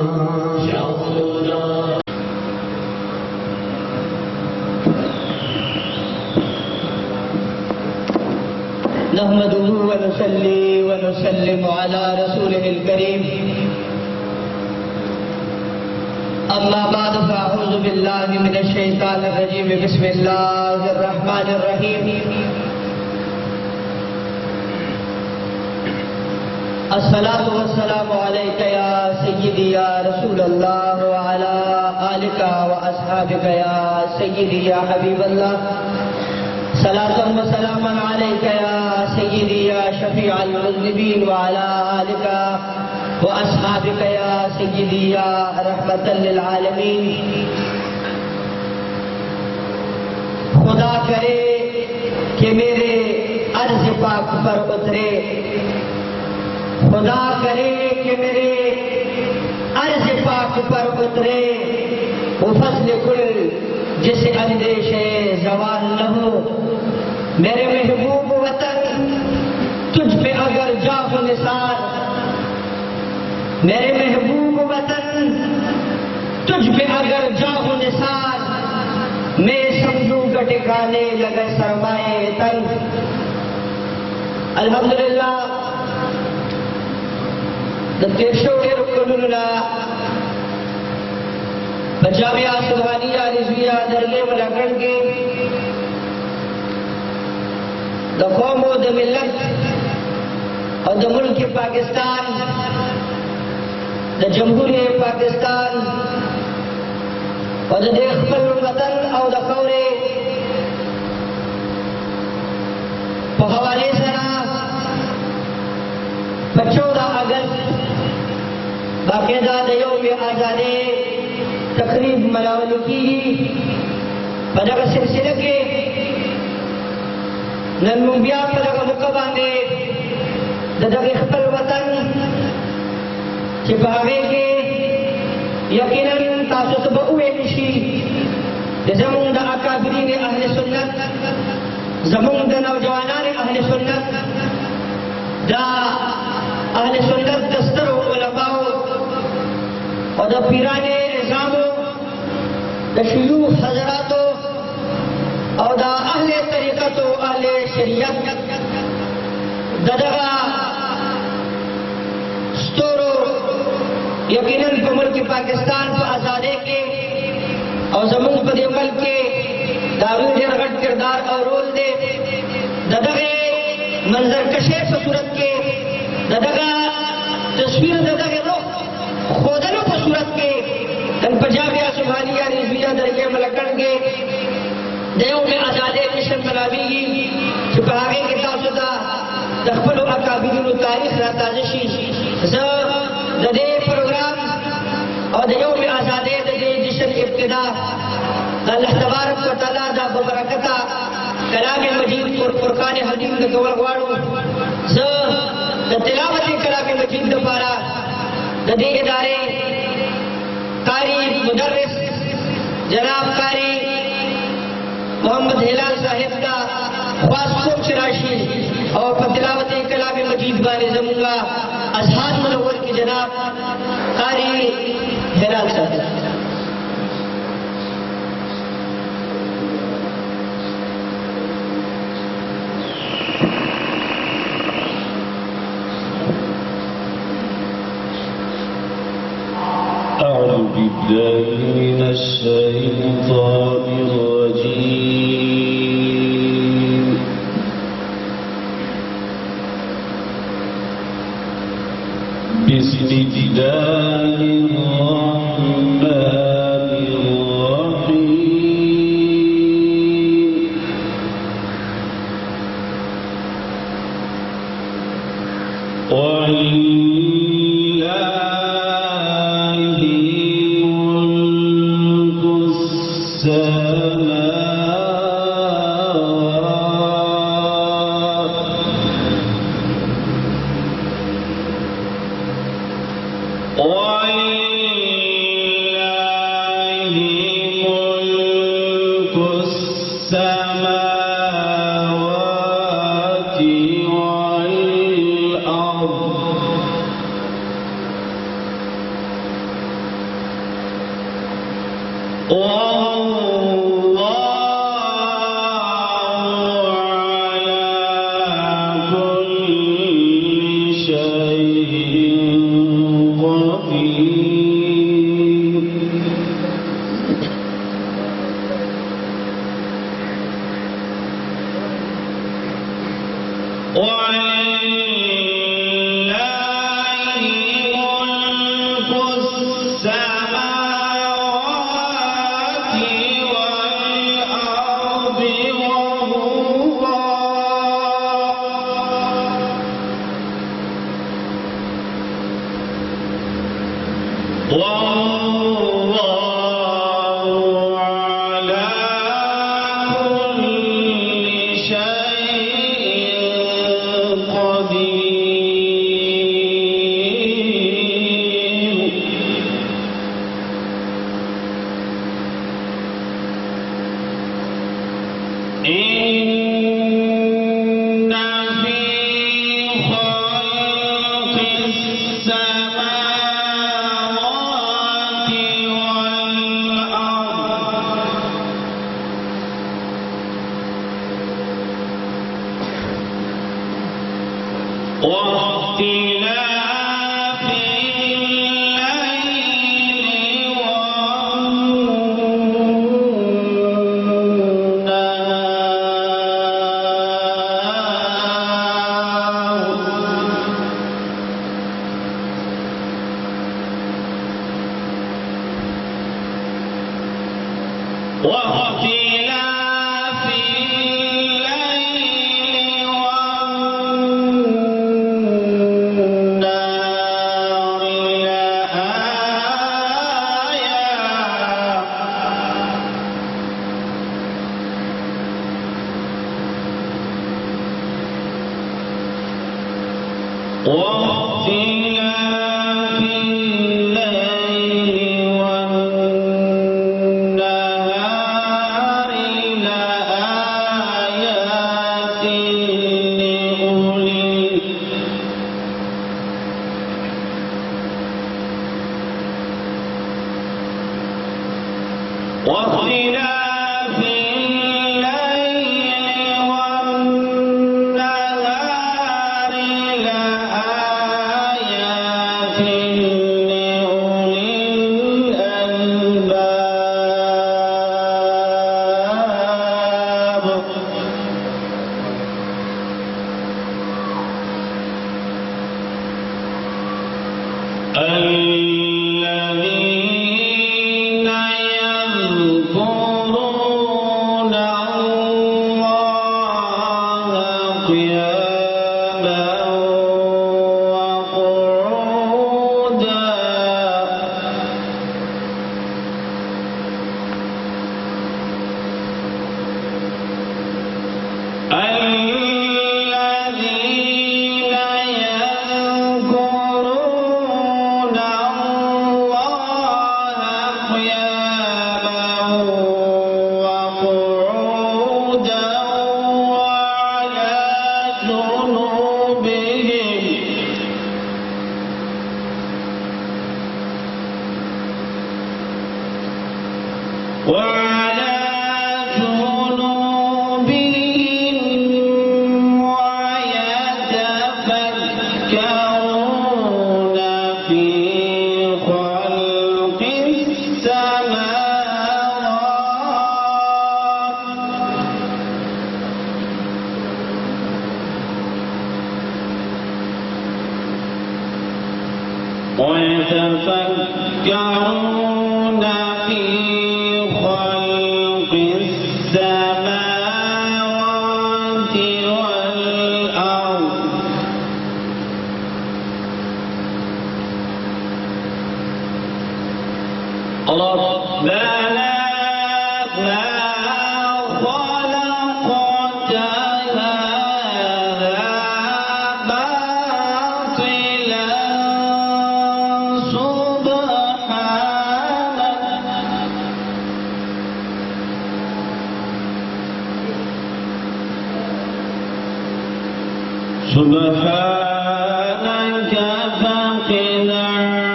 نحمده ونصلي ونسلم على رسوله الكريم أما بعد فأعوذ بالله من الشيطان الرجيم بسم الله الرحمن الرحيم الصلاة والسلام عليك يا سيدي يا رسول الله وعلى آلك وأصحابك يا سيدي يا حبيب الله صلاة وسلام عليك يا سيدي يا شفيع المذنبين وعلى آلك وأصحابك يا سيدي يا رحمة للعالمين. خدا کرے کہ میرے عرض پاک پر اترے، خدا کرے کہ میرے عرض پاک پر اترے، وہ فضل کل جسے اندیش زوال نہ ہو. میرے محبوب وطن تجھ پہ اگر جاؤ نثار، میرے محبوب وطن تجھ پہ اگر جاؤ نثار، میں سمجھوں گا ٹکانے لگے سرمائے تن. الحمدللہ دتیشو کے رکننا جامعہ سبحانیہ رضویہ درگے ملاکن کے دا قوم و دا ملت اور دا ملک پاکستان، دا جمہوری پاکستان اور دا دیکھ پر وطن اور دا خورے پہوالے سرا 14 اگست باقاعدہ دا یوم آزادی تقریب مناول کی بدغ سلسلہ کے ننمبیا بدغ مقبانے ددغ خپل وطن چپاوے کے یقیناً تاسو سبعوے نشی زمون دا اکابرین اہل سنت، زمون دا نوجوانان اہل سنت، دا اہل سنت دستر و علماء اور دا پیران نظامو دا شیوخ حضراتو اور دا اہل طریقتو اہل شریعت دا دغا ستورو یقیناً پا ملک پاکستان پا آزادے کے اور زمون پا دے ملک کے داغی دیر غٹ کردار اور رول دے دا دغا منظر کشے پا صورت کے دا دغا تصویر دا دغا روح خودنو پا صورت کے ان پجابیہ سبحانیہ رضویہ درگے ملکن کے دیو میں آزادے مشن ملاوی چکا آگے کتاب ستا دخبل و اکابرین و تاریخ راتازشی دے پروگرام اور دیو میں آزادے دے جشن ابتدا اللہ تبارک و تعالیٰ دا ببرکتا کلام مجید اور فرقان حدیم دا گوار گوارو دا تلاوت کلام مجید دا پارا دے ادارے قاری مدرس جناب قاری محمد ہلال صاحب کا خواست خوب شراشی اور تلاوت کلام مجید بارے زمونگا اذہان منور کی جناب قاری ہلال صاحب. أعوذ بالله من الشيطان الرجيم. بسم الله الرحمن الرحيم. ويتفكرون في خلق السماوات والأرض ربنا ما خلقت هذا باطلا سبحانك فقنا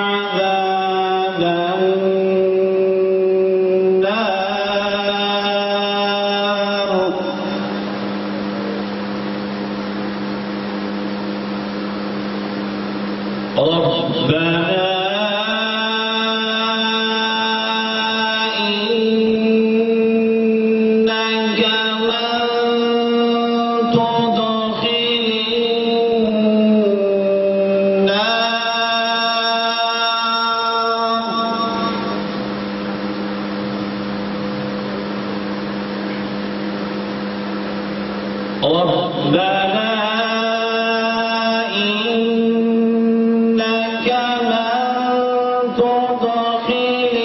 عذاب النار ربنا إنك من تدخل ربنا إنك من تدخل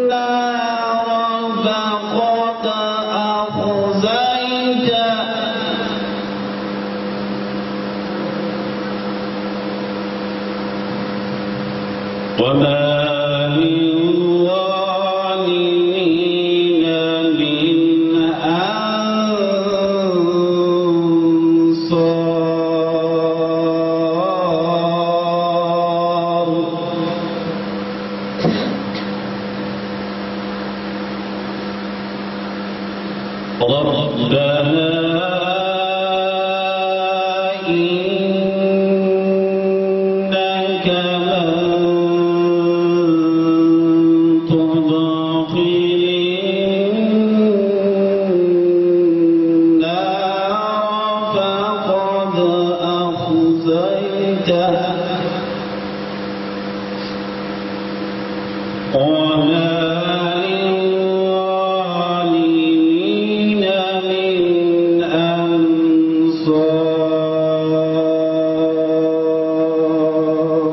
النار فقد أخزيته وما للظالمين من أنصار ربنا إنك من تدخل النار فقد أخزيته وما للظالمين من أنصار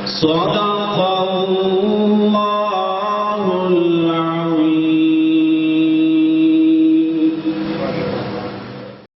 صدق الله